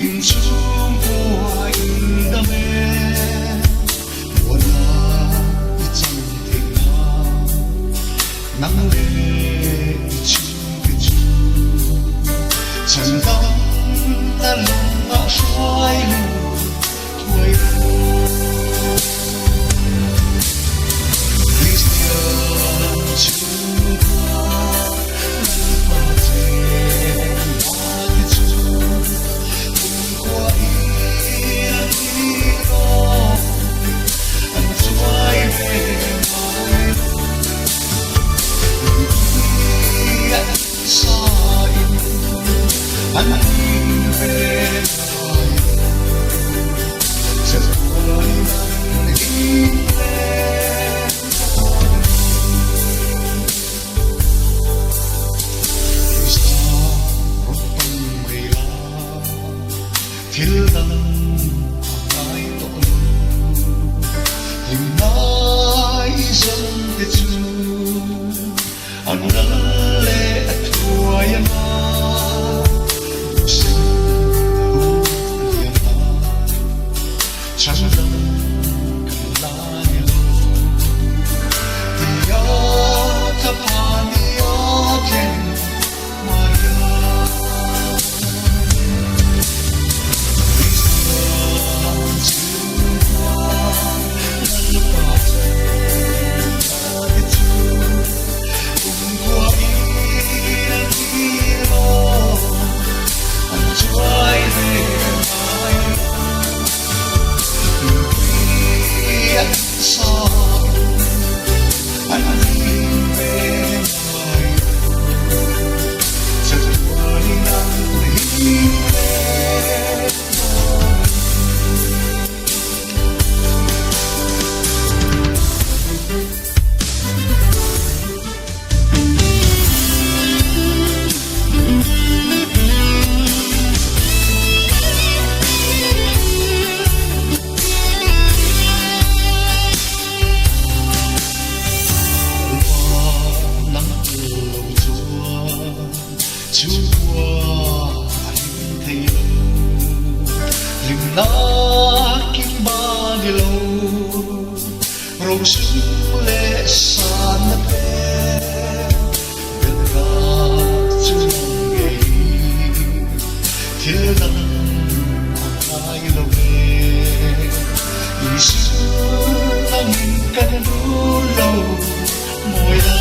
in chung qua in da me wala i chang thei na nang le i chung ke chu chan dam na lung ma shwai lu thuai lu Christian chung qua nan pa chen ma ke chu qua in đi lo anh xoay về mai anh sai anh đi về mai sẽ quay anh đi về thì sao rốt tâm mây la thiếu tâm ai tội hình nai dân te chu anh đã lệ thua ya na sinh hữu ya na chẳng tâm cần la ni lo thì ya thập hà ni ya ken Maria na kim ba ni lo rong su le san na pe gần ga chu nge thiên đăng ai lo về đi su na min kan du lo môi la